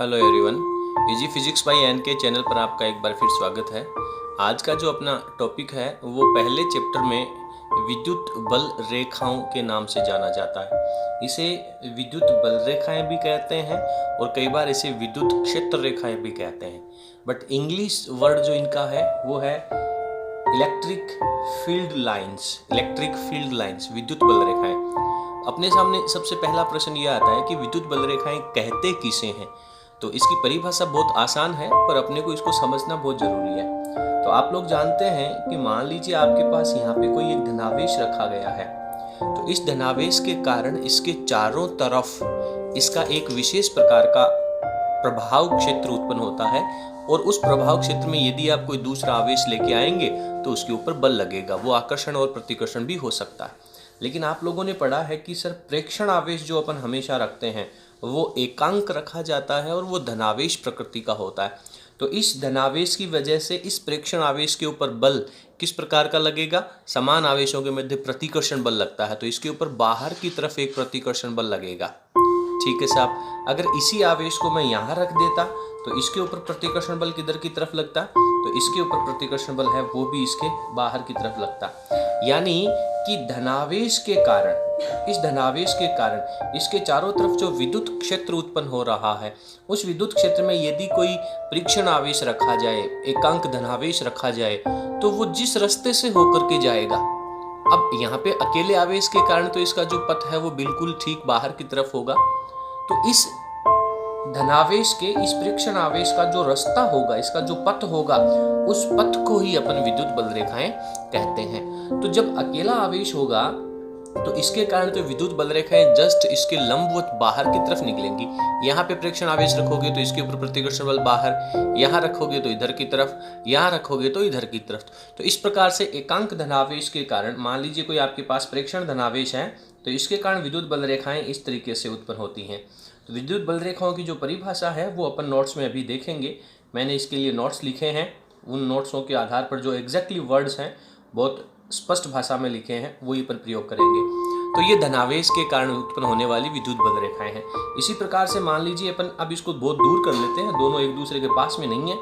Hello everyone, easy physics by N K channel पर आपका एक बार फिर स्वागत है। आज का जो अपना टॉपिक है वो पहले चैप्टर में विद्युत बल रेखाओं के नाम से जाना जाता है। इसे विद्युत बल रेखाएं भी कहते हैं और कई बार इसे विद्युत क्षेत्र रेखाएं भी कहते हैं, बट इंग्लिश वर्ड जो इनका है वो है इलेक्ट्रिक फील्ड लाइंस, विद्युत बल रेखाएं। अपने सामने सबसे पहला प्रश्न यह आता है कि विद्युत बल रेखाएं कहते किसे हैं। तो इसकी परिभाषा बहुत आसान है, पर अपने को इसको समझना बहुत जरूरी है। तो आप लोग जानते हैं कि मान लीजिए आपके पास यहाँ पे कोई एक धनावेश रखा गया है, तो इस धनावेश के कारण इसके चारों तरफ इसका एक विशेष प्रकार का प्रभाव क्षेत्र उत्पन्न होता है, और उस प्रभाव क्षेत्र में यदि आप कोई दूसरा आवेश लेके आएंगे तो उसके ऊपर बल लगेगा। वो आकर्षण और प्रतिकर्षण भी हो सकता है। लेकिन आप लोगों ने पढ़ा है कि सर प्रेक्षण आवेश जो अपन हमेशा रखते हैं वो एकांक रखा जाता है और वो धनावेश प्रकृति का होता है। तो इस धनावेश की वजह से इस प्रेक्षण आवेश के ऊपर बल किस प्रकार का लगेगा? समान आवेशों के मध्य प्रतिकर्षण बल लगता है, तो इसके ऊपर बाहर की तरफ एक प्रतिकर्षण बल लगेगा। ठीक है साहब, अगर इसी आवेश को मैं यहाँ रख देता तो इसके ऊपर प्रतिकर्षण बल किधर की तरफ लगता? तो इसके ऊपर प्रतिकर्षण बल है वो भी इसके बाहर की तरफ लगता। यानी कि धनावेश के कारण इसके चारों तरफ जो विद्युत क्षेत्र उत्पन्न हो रहा है, उस विद्युत क्षेत्र में यदि कोई परीक्षण आवेश रखा जाए, एकांक धनावेश रखा जाए, तो वो जिस रास्ते से होकर के जाएगा। अब यहाँ पे अकेले आवेश के कारण तो इसका जो पथ है वो बिल्कुल ठीक बाहर की तरफ होगा। तो इस धनावेश के, इस परीक्षण आवेश का जो रास्ता होगा, इसका जो पथ होगा, उस पथ को ही अपन विद्युत बल रेखाएं कहते हैं। तो जब अकेला आवेश होगा तो इसके कारण तो विद्युत बल रेखाएं जस्ट इसके लंबवत बाहर की तरफ निकलेंगी। यहाँ पे प्रेक्षण आवेश रखोगे तो इसके ऊपर प्रतिकर्षण बल बाहर, यहाँ रखोगे तो इधर की तरफ, यहाँ रखोगे तो इधर की तरफ। तो इस प्रकार से एकांक धनावेश के कारण, मान लीजिए कोई आपके पास प्रेक्षण धनावेश है, तो इसके कारण विद्युत बल रेखाएं इस तरीके से उत्पन्न होती हैं। तो विद्युत बल रेखाओं की जो परिभाषा है वो अपन नोट्स में अभी देखेंगे। मैंने इसके लिए नोट्स लिखे हैं, उन नोट्सों के आधार पर जो एग्जैक्टली वर्ड्स हैं बहुत स्पष्ट भाषा में लिखे हैं वो ही पर प्रयोग करेंगे। तो ये धनावेश के कारण उत्पन्न होने वाली विद्युत बल रेखाएं हैं। इसी प्रकार से मान लीजिए अपन अब इसको बहुत दूर कर लेते हैं, दोनों एक दूसरे के पास में नहीं है,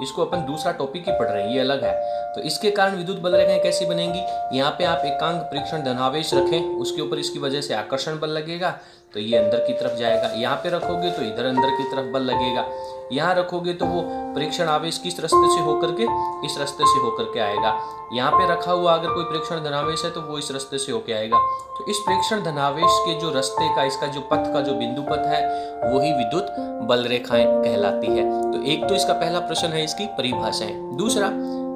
इसको अपन दूसरा टॉपिक ही पढ़ रहे हैं, ये अलग है। तो इसके कारण विद्युत बल रेखाएं कैसी बनेंगी? यहाँ पे आप एकांक परीक्षण धनावेश रखें, उसके ऊपर इसकी वजह से आकर्षण बल लगेगा, तो ये अंदर की तरफ जाएगा। यहाँ पे रखोगे तो इधर अंदर की तरफ बल लगेगा। यहाँ रखोगे तो वो परीक्षण आवेश किस रास्ते से होकर के? इस रास्ते से होकर के आएगा। यहाँ पे रखा हुआ अगर कोई प्रेक्षण धनावेश है तो वो इस रास्ते से होके आएगा। तो इस प्रेक्षण धनावेश के जो रास्ते का, इसका जो पथ का जो बिंदु पथ है वही विद्युत बल रेखाएं कहलाती है। तो एक तो इसका पहला प्रश्न है इसकी परिभाषाएं। दूसरा,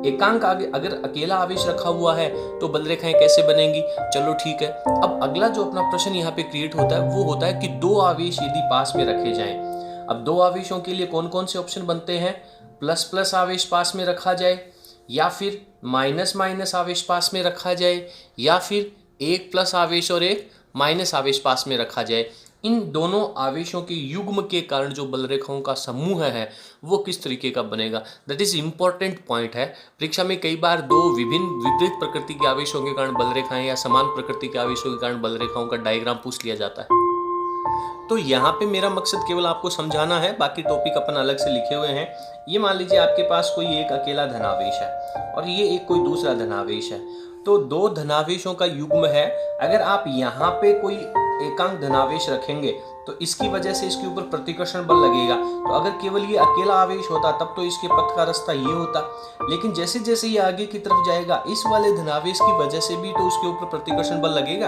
एकांक अगर अकेला आवेश रखा हुआ है तो बल रेखाएं कैसे बनेंगी? चलो ठीक है। अब अगला जो अपना प्रश्न यहाँ पे क्रिएट होता है वो होता है कि दो आवेश यदि पास में रखे जाएं। अब दो आवेशों के लिए कौन कौन से ऑप्शन बनते हैं? प्लस प्लस आवेश पास में रखा जाए, या फिर माइनस माइनस आवेश पास में रखा जाए, या फिर एक प्लस आवेश और एक माइनस आवेश पास में रखा जाए। इन दोनों आवेशों के युग्म के कारण जो बल रेखाओं का समूह है वो किस तरीके का बनेगा? दैट इज इंपॉर्टेंट पॉइंट है। परीक्षा में कई बार दो विभिन्न विपरीत प्रकृति के आवेशों के कारण बल रेखाएं या समान प्रकृति के आवेशों के कारण बल रेखाओं का डायग्राम पूछ लिया जाता है। तो यहाँ पे मेरा मकसद केवल आपको समझाना है, बाकी टॉपिक अपन अलग से लिखे हुए हैं। ये मान लीजिए आपके पास कोई एक अकेला धनावेश है और ये एक कोई दूसरा धनावेश है, तो दो धनावेशों का युग्म है। अगर आप यहाँ पे कोई एकांक धनावेश रखेंगे तो इसकी वजह से इसके ऊपर प्रतिकर्षण बल लगेगा। तो अगर केवल ये अकेला आवेश होता तब तो इसके पथ का रास्ता ये होता, लेकिन जैसे जैसे ये आगे की तरफ जाएगा इस वाले धनावेश की वजह से भी तो उसके ऊपर प्रतिकर्षण बल लगेगा।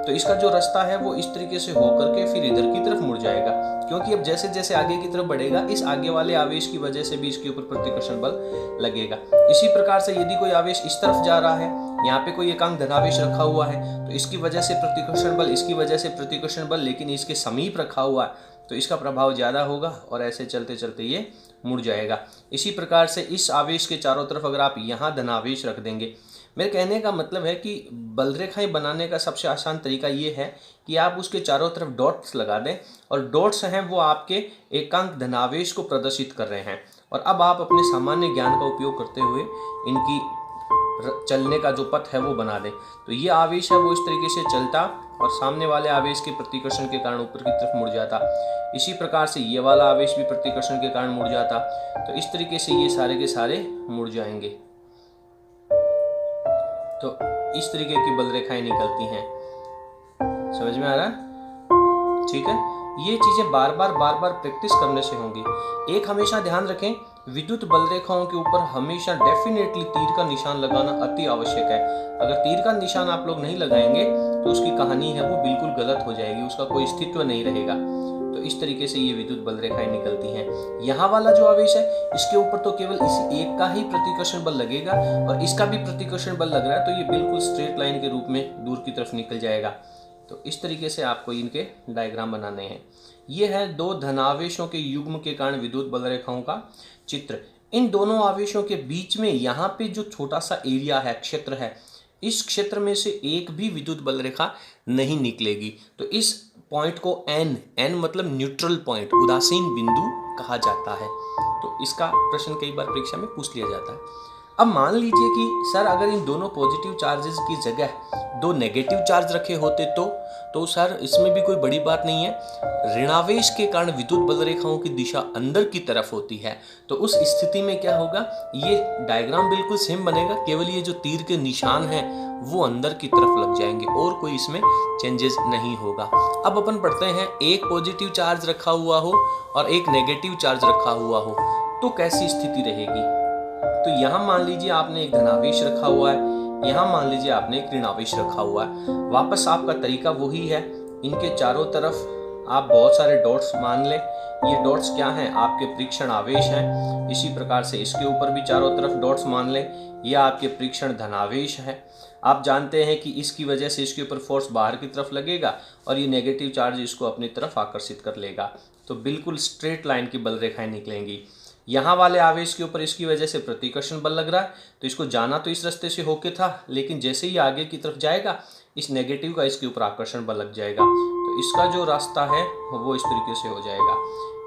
तो इसका जो रास्ता है वो इस तरीके से होकर के फिर इधर की तरफ मुड़ जाएगा, क्योंकि अब जैसे जैसे आगे की तरफ बढ़ेगा इस आगे वाले आवेश की वजह से भी इसके ऊपर प्रतिकर्षण बल लगेगा। इसी प्रकार से यदि कोई आवेश इस तरफ जा रहा है, यहाँ पे कोई एकांक धनावेश रखा हुआ है, तो इसकी वजह से प्रतिकर्षण बल, इसकी वजह से प्रतिकर्षण बल, लेकिन इसके समीप रखा हुआ है तो इसका प्रभाव ज़्यादा होगा और ऐसे चलते चलते ये मुड़ जाएगा। इसी प्रकार से इस आवेश के चारों तरफ अगर आप यहाँ धनावेश रख देंगे, मेरे कहने का मतलब है कि बल रेखाएं बनाने का सबसे आसान तरीका ये है कि आप उसके चारों तरफ डॉट्स लगा दें, और डॉट्स हैं वो आपके एकांक धनावेश को प्रदर्शित कर रहे हैं। और अब आप अपने सामान्य ज्ञान का उपयोग करते हुए इनकी चलने का जो पथ है वो बना दें। तो ये आवेश है वो इस तरीके से चलता और सामने वाले आवेश के प्रतिकर्षण के कारण ऊपर की तरफ मुड़ जाता। इसी प्रकार से ये वाला आवेश भी प्रतिकर्षण के कारण मुड़ जाता। तो इस तरीके से ये सारे के सारे मुड़ जाएंगे। तो इस तरीके की बल रेखाएं निकलती हैं। समझ में आ रहा है? ठीक है, ये चीजें बार बार प्रैक्टिस करने से होंगी। एक हमेशा ध्यान रखें, विद्युत बल रेखाओं के ऊपर हमेशा डेफिनेटली तीर का निशान लगाना अति आवश्यक है। अगर तीर का निशान आप लोग नहीं लगाएंगे तो उसकी कहानी है वो बिल्कुल गलत हो जाएगी, उसका कोई अस्तित्व नहीं रहेगा। तो इस तरीके से ये विद्युत बल रेखाएं निकलती हैं। यहाँ वाला जो आवेश है इसके ऊपर तो केवल इस एक का ही प्रतिकर्षण बल लगेगा और इसका भी प्रतिकर्षण बल लग रहा है, तो ये बिल्कुल स्ट्रेट लाइन के रूप में दूर की तरफ निकल जाएगा। तो इस तरीके से आपको इनके डायग्राम बनाने हैं। ये है दो धनावेशों के युग्म के कारण विद्युत बल रेखाओं का चित्र। इन दोनों आवेशों के बीच में यहाँ पे जो छोटा सा एरिया है, क्षेत्र है, इस क्षेत्र में से एक भी विद्युत बल रेखा नहीं निकलेगी। तो इस पॉइंट को एन मतलब न्यूट्रल पॉइंट, उदासीन बिंदु कहा जाता है। तो इसका प्रश्न कई बार परीक्षा में पूछ लिया जाता है। अब मान लीजिए कि सर अगर इन दोनों पॉजिटिव चार्जेस की जगह दो नेगेटिव चार्ज रखे होते तो सर इसमें भी कोई बड़ी बात नहीं है। ऋणावेश के कारण विद्युत बल रेखाओं की दिशा अंदर की तरफ होती है। तो उस स्थिति में क्या होगा, ये डायग्राम बिल्कुल सेम बनेगा, केवल ये जो तीर के निशान हैं वो अंदर की तरफ लग जाएंगे और कोई इसमें चेंजेस नहीं होगा। अब अपन पढ़ते हैं, एक पॉजिटिव चार्ज रखा हुआ हो और एक नेगेटिव चार्ज रखा हुआ हो तो कैसी स्थिति रहेगी। तो यहाँ मान लीजिए आपने एक धनावेश रखा हुआ है, यहाँ मान लीजिए आपने एक ऋणावेश रखा हुआ है। वापस आपका तरीका वही है, इनके चारों तरफ आप बहुत सारे डॉट्स मान लें। ये डॉट्स क्या हैं, आपके परीक्षण आवेश हैं। इसी प्रकार से इसके ऊपर भी चारों तरफ डॉट्स मान लें, यह आपके परीक्षण धनावेश है। आप जानते हैं कि इसकी वजह से इसके ऊपर फोर्स बाहर की तरफ लगेगा और ये नेगेटिव चार्ज इसको अपनी तरफ आकर्षित कर लेगा। तो बिल्कुल स्ट्रेट लाइन की बल रेखाएं निकलेंगी। यहाँ वाले आवेश के ऊपर इसकी वजह से प्रतिकर्षण बल लग रहा है, तो इसको जाना तो इस रास्ते से होके था, लेकिन जैसे ही आगे की तरफ जाएगा इस नेगेटिव का इसके ऊपर आकर्षण बल लग जाएगा। तो इसका जो रास्ता है वो इस तरीके से हो जाएगा।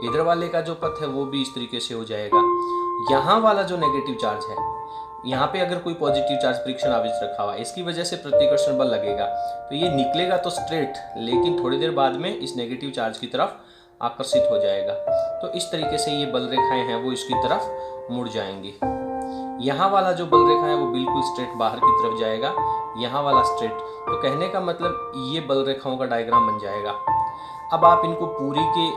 इधर वाले का जो पथ है वो भी इस तरीके से हो जाएगा। यहाँ वाला जो नेगेटिव चार्ज है, यहाँ पे अगर कोई पॉजिटिव चार्ज परीक्षण आवेश रखा हुआ है, इसकी वजह से प्रतिकर्षण बल लगेगा, तो ये निकलेगा तो स्ट्रेट, लेकिन थोड़ी देर बाद में इस नेगेटिव चार्ज की तरफ आकर्षित हो जाएगा। तो इस तरीके से ये बल रेखाएं हैं वो इसकी तरफ मुड़ जाएंगी। यहाँ वाला जो बल रेखा है वो बिल्कुल स्ट्रेट बाहर की तरफ जाएगा, यहाँ वाला स्ट्रेट। तो कहने का मतलब ये बल रेखाओं का डायग्राम बन जाएगा। अब आप इनको पूरी के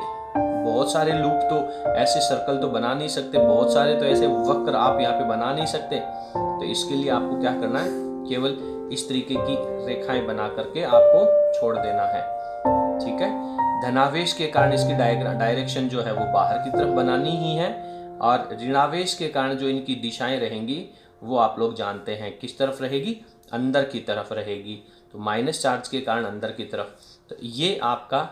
बहुत सारे लूप तो ऐसे सर्कल तो बना नहीं सकते, बहुत सारे तो ऐसे वक्र आप यहाँ पे बना नहीं सकते। तो इसके लिए आपको क्या करना है, केवल इस तरीके की रेखाएं बना करके आपको छोड़ देना है। ठीक है, धनावेश के कारण इसकी डायरेक्शन जो है वो बाहर की तरफ बनानी ही है, और ऋणावेश के कारण जो इनकी दिशाएं रहेंगी वो आप लोग जानते हैं किस तरफ रहेगी, अंदर की तरफ रहेगी। तो माइनस चार्ज के कारण अंदर की तरफ। तो ये आपका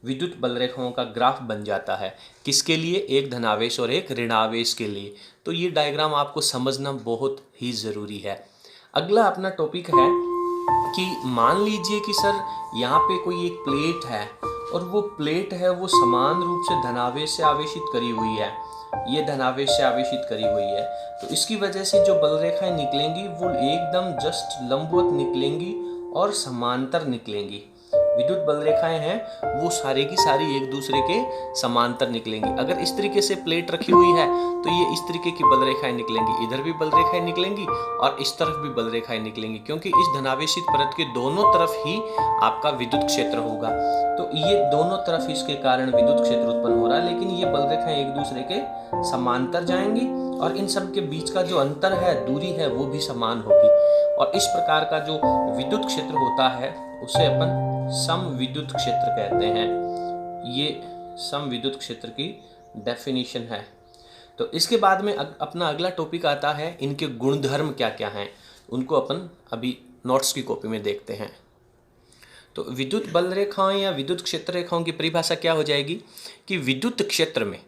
विद्युत बल रेखाओं का ग्राफ बन जाता है। किसके लिए, एक धनावेश और एक ऋणावेश के लिए। तो ये डायग्राम आपको समझना बहुत ही ज़रूरी है। अगला अपना टॉपिक है कि मान लीजिए कि सर यहाँ पे कोई एक प्लेट है और वो प्लेट है वो समान रूप से धनावेश से आवेशित करी हुई है, ये धनावेश से आवेशित करी हुई है। तो इसकी वजह से जो बल रेखाएं निकलेंगी वो एकदम जस्ट लंबवत निकलेंगी और समांतर निकलेंगी। विद्युत बल रेखाएं हैं वो सारी की सारी एक दूसरे के समांतर निकलेंगी। अगर इस तरीके से प्लेट रखी हुई है तो ये इस तरीके की बल रेखाएं निकलेंगी, इधर भी बल रेखाएं निकलेंगी और इस तरफ भी बल रेखाएं निकलेंगी, क्योंकि इस धनावेशित परत के दोनों तरफ ही आपका विद्युत क्षेत्र होगा। तो ये दोनों तरफ इसके कारण विद्युत क्षेत्र उत्पन्न हो रहा है, लेकिन ये बल रेखाएं एक दूसरे के समांतर जाएंगी और इन सब के बीच का जो अंतर है, दूरी है, वो भी समान होगी। और इस प्रकार का जो विद्युत क्षेत्र होता है उसे अपन सम विद्युत क्षेत्र कहते हैं। ये सम विद्युत क्षेत्र की डेफिनेशन है। तो इसके बाद में अपना अगला टॉपिक आता है, इनके गुणधर्म क्या क्या हैं, उनको अपन अभी नोट्स की कॉपी में देखते हैं। तो विद्युत बल रेखाएं या विद्युत क्षेत्र रेखाओं की परिभाषा क्या हो जाएगी कि विद्युत क्षेत्र में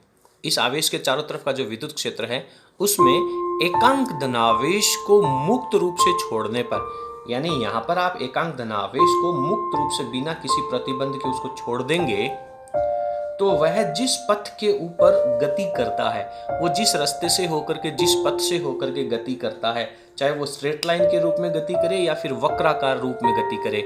इस आवेश के चारों तरफ का जो विद्युत क्षेत्र है उसमें एकांक धनावेश को मुक्त रूप से छोड़ने पर, यानी यहाँ पर आप एकांक धनावेश को मुक्त रूप से बिना किसी प्रतिबंध के उसको छोड़ देंगे तो वह जिस पथ के ऊपर गति करता है, वो जिस रास्ते से होकर के, जिस पथ से होकर के गति करता है, चाहे वो स्ट्रेट लाइन के रूप में गति करे या फिर वक्राकार रूप में गति करे,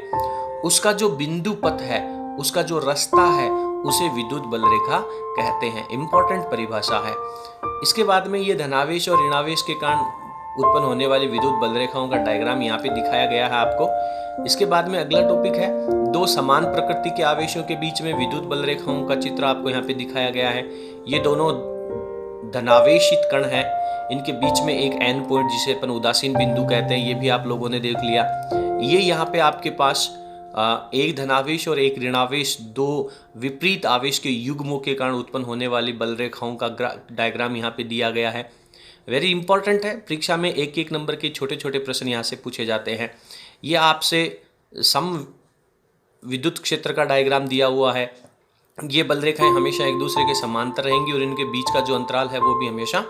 उसका जो बिंदु पथ है, उसका जो रास्ता है, उसे विद्युत बल रेखा कहते हैं। इंपॉर्टेंट परिभाषा है। इसके बाद में ये धनावेश और ऋणावेश के कारण उत्पन्न होने वाली विद्युत बल रेखाओं का डायग्राम यहाँ पे दिखाया गया है आपको। इसके बाद में अगला टॉपिक है, दो समान प्रकृति के आवेशों के बीच में विद्युत बल रेखाओं का चित्र आपको यहाँ पे दिखाया गया है। ये दोनों धनावेशित कण हैं, इनके बीच में एक एन पॉइंट जिसे अपन उदासीन बिंदु कहते हैं, ये भी आप लोगों ने देख लिया। ये यहाँ पे आपके पास एक धनावेश और एक ऋणावेश, दो विपरीत आवेश के युग्मों के कारण उत्पन्न होने वाली बल रेखाओं का डायग्राम यहाँ पे दिया गया है। वेरी इंपॉर्टेंट है, परीक्षा में एक एक नंबर के छोटे छोटे प्रश्न यहाँ से पूछे जाते हैं। ये आपसे सम विद्युत क्षेत्र का डायग्राम दिया हुआ है। ये बल रेखाएं हमेशा एक दूसरे के समांतर रहेंगी और इनके बीच का जो अंतराल है वो भी हमेशा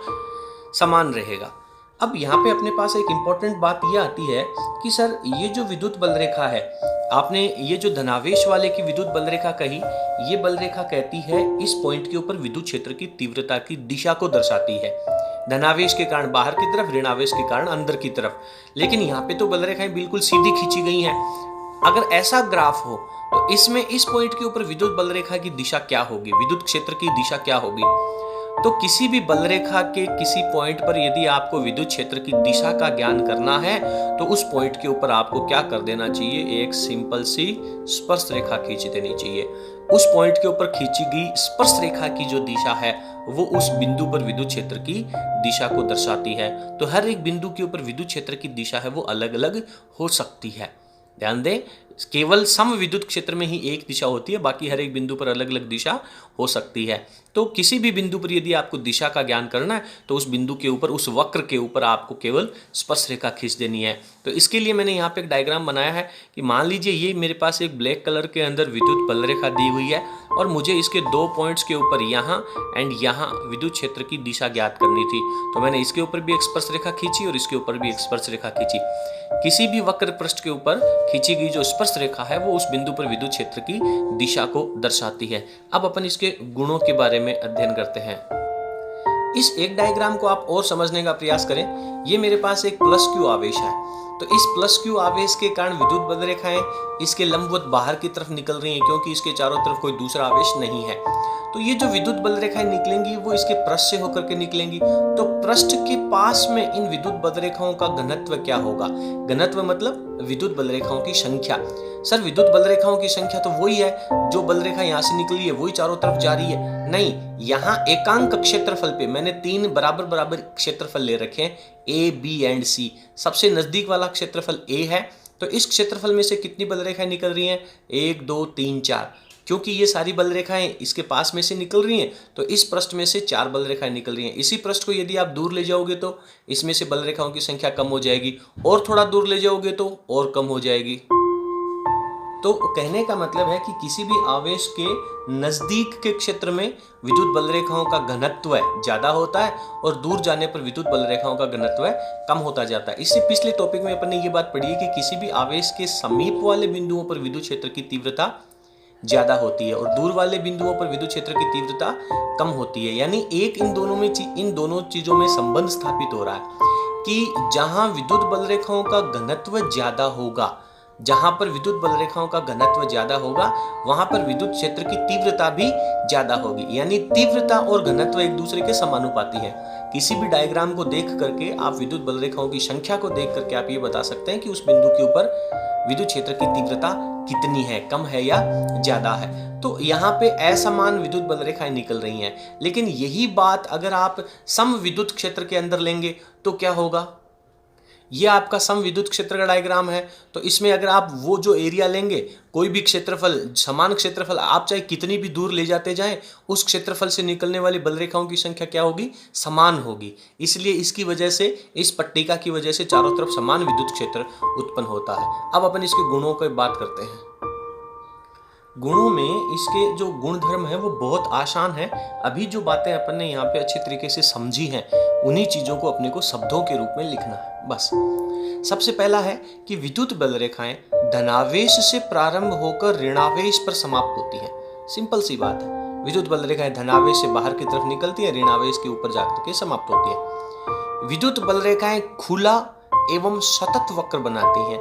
समान रहेगा। अब यहाँ पे अपने पास एक इम्पॉर्टेंट बात यह आती है कि सर ये जो विद्युत बल रेखा है, आपने ये जो धनावेश वाले की विद्युत बल रेखा कही, ये बल रेखा कहती है इस पॉइंट के ऊपर विद्युत क्षेत्र की तीव्रता की दिशा को दर्शाती है। धनावेश के कारण बाहर की तरफ, ऋणावेश के कारण अंदर की तरफ। लेकिन यहाँ पे तो बल रेखाएं बिल्कुल सीधी खींची गई हैं। अगर ऐसा ग्राफ हो तो इसमें इस पॉइंट के ऊपर विद्युत बल रेखा की दिशा क्या होगी, विद्युत क्षेत्र की दिशा क्या होगी? तो किसी भी बल रेखा के किसी पॉइंट पर यदि आपको विद्युत क्षेत्र की दिशा का ज्ञान करना है तो उस पॉइंट के ऊपर आपको क्या कर देना चाहिए, एक सिंपल सी स्पर्श रेखा खींच देनी चाहिए। उस पॉइंट के ऊपर खींची गई स्पर्श रेखा की जो दिशा है वो उस बिंदु पर विद्युत क्षेत्र की दिशा को दर्शाती है। तो हर एक बिंदु के ऊपर विद्युत क्षेत्र की दिशा है वो अलग अलग हो सकती है। ध्यान दें, केवल सम विद्युत क्षेत्र में ही एक दिशा होती है, बाकी हर एक बिंदु पर अलग अलग दिशा हो सकती है। तो किसी भी बिंदु पर यदि आपको दिशा का ज्ञान करना है तो उस बिंदु के ऊपर, उस वक्र के ऊपर आपको केवल स्पर्श रेखा खींच देनी है। तो इसके लिए मैंने यहाँ पे एक डायग्राम बनाया है कि मान लीजिए ये मेरे पास एक ब्लैक कलर के अंदर विद्युत बल रेखा दी हुई है और मुझे इसके दो पॉइंट्स के ऊपर यहाँ एंड यहाँ विद्युत क्षेत्र की दिशा ज्ञात करनी थी। तो मैंने इसके ऊपर भी एक स्पर्श रेखा खींची और इसके ऊपर भी एक स्पर्श रेखा खींची। किसी भी वक्र पृष्ठ के ऊपर खींची गई जो स्पर्श रेखा है वो उस बिंदु पर विद्युत क्षेत्र की दिशा को दर्शाती है। अब अपन इसके गुणों के बारे में अध्ययन करते हैं। इस एक डायग्राम को आप और समझने का प्रयास करें। ये मेरे पास एक प्लस क्यू आवेश है, तो इस प्लस क्यू आवेश के कारण विद्युत बल रेखाएं इसके लंबवत बाहर की तरफ निकल रही हैं क्योंकि इसके चारों तरफ कोई दूसरा आवेश नहीं है। तो ये जो विद्युत बल रेखाएं निकलेंगी वो इसके पृष्ठ से होकर के निकलेंगी। तो पृष्ठ के पास में इन विद्युत बल रेखाओं का घनत्व क्या होगा? घनत्व मतलब विद्युत बल रेखाओं की संख्या। सर विद्युत बल रेखाओं की संख्या तो वही है, जो बल रेखा यहाँ से निकली है वही चारों तरफ जा रही है। नहीं, यहाँ एकांक क्षेत्रफल पे मैंने तीन बराबर बराबर क्षेत्रफल ले रखे हैं, ए, बी एंड सी। सबसे नजदीक वाला क्षेत्रफल ए है, तो इस क्षेत्रफल में से कितनी बल रेखाएं निकल रही हैं? 1 2 3 4। क्योंकि ये सारी बल रेखाएं इसके पास में से निकल रही हैं तो इस पृष्ठ में से 4 बल रेखाएं निकल रही हैं। इसी पृष्ठ को यदि आप दूर ले जाओगे तो इसमें से बल रेखाओं की संख्या कम हो जाएगी, और थोड़ा दूर ले जाओगे तो और कम हो जाएगी। तो कहने का मतलब है कि किसी भी आवेश के नजदीक के क्षेत्र में विद्युत बल रेखाओं का घनत्व ज्यादा होता है और दूर जाने पर विद्युत बल रेखाओं का घनत्व कम होता जाता है। इससे पिछले टॉपिक में अपन ने ये बात पढ़ी है कि किसी भी आवेश के समीप वाले बिंदुओं पर विद्युत क्षेत्र की तीव्रता ज्यादा होती है और दूर वाले बिंदुओं पर विद्युत क्षेत्र की तीव्रता कम होती है। यानी एक इन दोनों चीजों में संबंध स्थापित हो रहा है कि जहां विद्युत बल रेखाओं का घनत्व ज्यादा होगा, जहां पर विद्युत बल रेखाओं का घनत्व ज्यादा होगा वहां पर विद्युत क्षेत्र की तीव्रता भी ज्यादा होगी। यानी तीव्रता और घनत्व एक दूसरे के समानुपाती है। किसी भी डायग्राम को देख करके आप विद्युत बल रेखाओं की संख्या को देख करके आप ये बता सकते हैं कि उस बिंदु के ऊपर विद्युत क्षेत्र की तीव्रता कितनी है, कम है या ज्यादा है। तो यहाँ पे असमान विद्युत बल रेखाएं निकल रही हैं। लेकिन यही बात अगर आप सम विद्युत क्षेत्र के अंदर लेंगे तो क्या होगा? ये आपका सम विद्युत क्षेत्र का डायग्राम है। तो इसमें अगर आप वो जो एरिया लेंगे, कोई भी क्षेत्रफल, समान क्षेत्रफल, आप चाहे कितनी भी दूर ले जाते जाएं, उस क्षेत्रफल से निकलने वाली बल रेखाओं की संख्या क्या होगी? समान होगी। इसलिए इसकी वजह से, इस पट्टिका की वजह से चारों तरफ समान विद्युत क्षेत्र उत्पन्न होता है। अब अपन इसके गुणों की बात करते हैं। गुणों में इसके जो गुणधर्म है वो बहुत आसान है। अभी जो बातें अपन ने यहाँ पे अच्छी तरीके से समझी हैं, उन्हीं चीजों को अपने को शब्दों के रूप में लिखना है बस। सबसे पहला है कि विद्युत बल रेखाएं धनावेश से प्रारंभ होकर ऋणावेश पर समाप्त होती हैं। सिंपल सी बात है। विद्युत बल रेखाएं धनावेश से बाहर की तरफ निकलती है, ऋण आवेश के ऊपर जाकर के समाप्त होती है। विद्युत बल रेखाएं खुला एवं सतत वक्र बनाती हैं।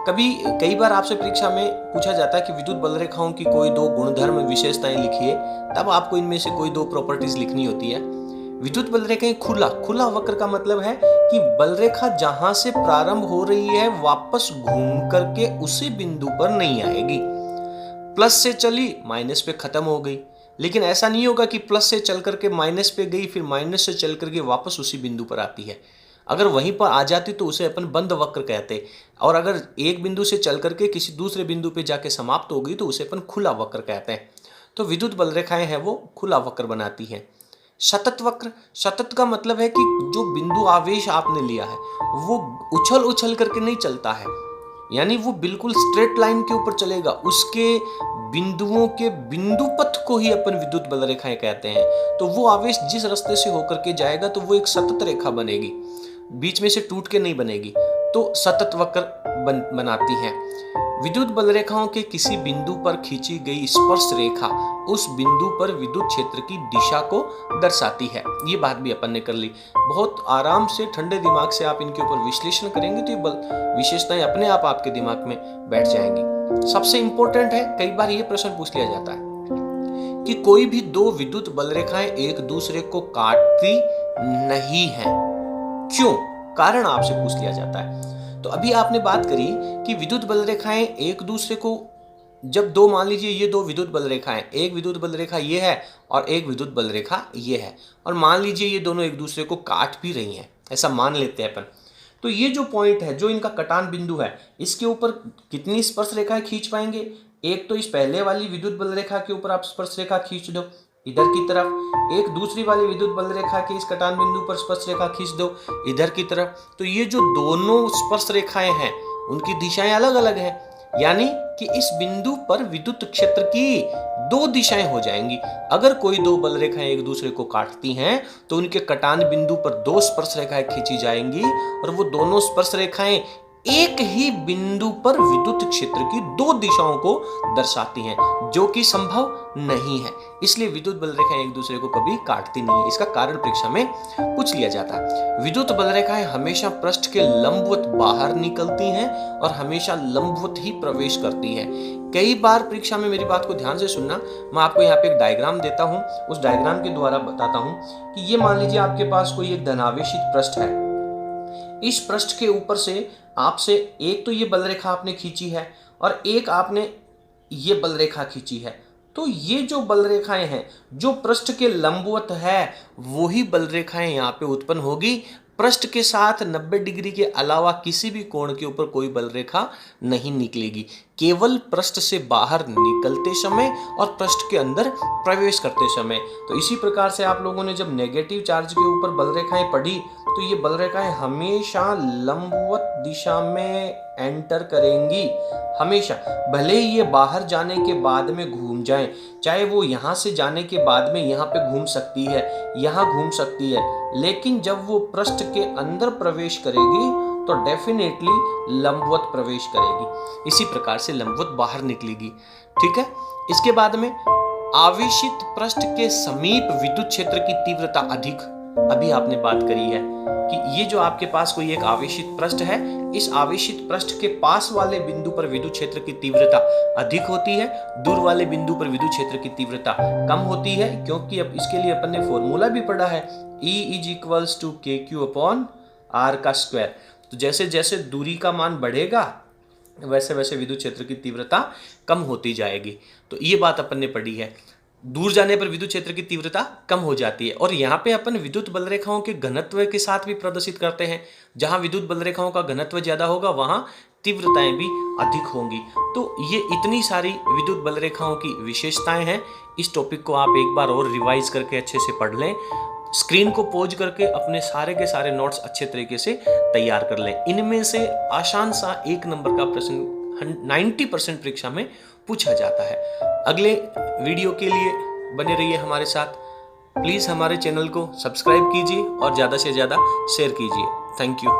कई बार आपसे परीक्षा में पूछा जाता है कि विद्युत बल रेखाओं की कोई दो गुणधर्म विशेषताएं लिखिए, तब आपको इनमें से कोई दो प्रॉपर्टीज लिखनी होती है। विद्युत बल रेखाएं खुला वक्र का मतलब है कि बल रेखा जहां से प्रारंभ हो रही है वापस घूम करके उसी बिंदु पर नहीं आएगी। प्लस से चली माइनस पे खत्म हो गई, लेकिन ऐसा नहीं होगा कि प्लस से चल करके माइनस पे गई फिर माइनस से चल करके वापस उसी बिंदु पर आती है। अगर वहीं पर आ जाती तो उसे अपन बंद वक्र कहते, और अगर एक बिंदु से चल करके किसी दूसरे बिंदु पे जाके समाप्त हो गई तो उसे अपन खुला वक्र कहते हैं। तो विद्युत बल रेखाएं हैं वो खुला वक्र बनाती हैं। सतत वक्र, सतत का मतलब है कि जो बिंदु आवेश आपने लिया है वो उछल उछल करके नहीं चलता है, यानी वो बिल्कुल स्ट्रेट लाइन के ऊपर चलेगा, उसके बिंदुओं के बिंदु पथ को ही अपन विद्युत बल रेखाएं कहते हैं। तो वो आवेश जिस रास्ते से होकर के जाएगा तो वो एक सतत रेखा बनेगी, बीच में से टूट के नहीं बनेगी, तो सतत वक्र बनाती हैं। विद्युत बल रेखाओं के किसी बिंदु पर खींची गई स्पर्श रेखा उस बिंदु पर विद्युत क्षेत्र की दिशा को दर्शाती है। ये बात भी अपन ने कर ली। बहुत आराम से ठंडे दिमाग से आप इनके ऊपर विश्लेषण करेंगे तो ये विशेषताएं अपने आप आपके दिमाग में बैठ जाएंगी। सबसे इंपॉर्टेंट है, कई बार ये प्रश्न पूछ लिया जाता है कि कोई भी दो विद्युत बल रेखाएं एक दूसरे को काटती नहीं है, क्यों? कारण आपसे पूछ लिया जाता है। तो अभी आपने बात करी कि विद्युत बल रेखाएं एक दूसरे को, जब दो, मान लीजिए ये दो विद्युत बल रेखाएं, एक विद्युत बल रेखा ये है और एक विद्युत बल रेखा ये है, और मान लीजिए ये दोनों एक दूसरे को काट भी रही हैं, ऐसा मान लेते हैं अपन। तो ये जो पॉइंट है, जो इनका कटान बिंदु है, इसके ऊपर कितनी स्पर्श रेखाएं खींच पाएंगे? एक तो इस पहले वाली विद्युत बल रेखा के ऊपर आप स्पर्श रेखा खींच दो इधर की तरफ, एक दूसरी वाली विद्युत बल रेखा के इस कटान बिंदु पर स्पर्श रेखा खींच दो इधर की तरफ। तो ये जो दोनों स्पर्श रेखाएं हैं उनकी दिशाएं अलग अलग हैं, यानी कि इस बिंदु पर विद्युत क्षेत्र की दो दिशाएं हो जाएंगी। अगर कोई दो बल रेखाएं एक दूसरे को काटती हैं तो उनके कटान बिंदु पर दो स्पर्श रेखाएं खींची जाएंगी और वो दोनों स्पर्श रेखाएं एक ही बिंदु पर विद्युत क्षेत्र की दो दिशाओं को दर्शाती हैं, जो कि संभव नहीं है। इसलिए विद्युत बल रेखाएं एक दूसरे को कभी काटती नहीं है। इसका कारण परीक्षा में पूछ लिया जाता है। विद्युत बल रेखाएं हमेशा पृष्ठ के लंबवत बाहर निकलती हैं और हमेशा लंबवत ही प्रवेश करती हैं। कई बार परीक्षा में, मेरी बात को ध्यान से सुनना, मैं आपको यहाँ पे एक डायग्राम देता हूँ, उस डायग्राम के द्वारा बताता हूँ कि ये मान लीजिए आपके पास कोई एक धनावेशित पृष्ठ है। इस पृष्ठ के ऊपर से आपसे एक तो ये बल रेखा आपने खींची है और एक आपने ये बल रेखा खींची है। तो ये जो बल रेखाएं हैं, जो पृष्ठ के लंबवत है, वही बल रेखाएं यहाँ पे उत्पन्न होगी। पृष्ठ के साथ 90 डिग्री के अलावा किसी भी कोण के ऊपर कोई बल रेखा नहीं निकलेगी, केवल पृष्ठ से बाहर निकलते समय और पृष्ठ के अंदर प्रवेश करते समय। तो इसी प्रकार से आप लोगों ने जब नेगेटिव चार्ज के ऊपर बल रेखाएं पढ़ी तो ये बल रेखाएं हमेशा लंबवत दिशा में एंटर करेंगी, हमेशा। भले ही ये बाहर जाने के बाद में घूम जाएं, चाहे वो यहाँ से जाने के बाद में यहाँ पे घूम सकती है, यहाँ घूम सकती है, लेकिन जब वो पृष्ठ के अंदर प्रवेश करेगी तो डेफिनेटली लंबवत प्रवेश करेगी। इसी प्रकार से लंबवत बाहर निकलेगी। ठीक है। इसके बाद में आवेशित पृष्ठ के समीप विद्युत क्षेत्र की तीव्रता अधिक। अभी आपने बात करी है कि ये जो आपके पास कोई एक आवेशित पृष्ठ है, इस आवेशित पृष्ठ के पास वाले बिंदु पर विद्युत क्षेत्र की तीव्रता अधिक होती है, दूर वाले बिंदु पर विद्युत क्षेत्र की तीव्रता कम होती है, क्योंकि अब इसके लिए अपन ने फॉर्मूला भी पढ़ा है, E = kq/r का स्क्वायर। तो जैसे जैसे दूरी का मान बढ़ेगा वैसे वैसे विद्युत क्षेत्र की तीव्रता कम होती जाएगी। तो ये बात अपन ने पढ़ी है, दूर जाने पर विद्युत क्षेत्र की तीव्रता कम हो जाती है। और यहाँ पे अपन विद्युत बल रेखाओं के घनत्व के साथ भी प्रदर्शित करते हैं। जहाँ विद्युत बल रेखाओं का घनत्व ज्यादा होगा वहाँ तीव्रताएं भी अधिक होंगी। तो ये इतनी सारी विद्युत बल रेखाओं की विशेषताएं हैं। इस टॉपिक को आप एक बार और रिवाइज करके अच्छे से पढ़ लें। स्क्रीन को पॉज करके अपने सारे के सारे नोट्स अच्छे तरीके से तैयार कर लें। इनमें से आसान सा 1 नंबर का प्रश्न 90% परीक्षा में पूछा जाता है। अगले वीडियो के लिए बने रहिए हमारे साथ। प्लीज़ हमारे चैनल को सब्सक्राइब कीजिए और ज़्यादा से ज़्यादा शेयर कीजिए। Thank you.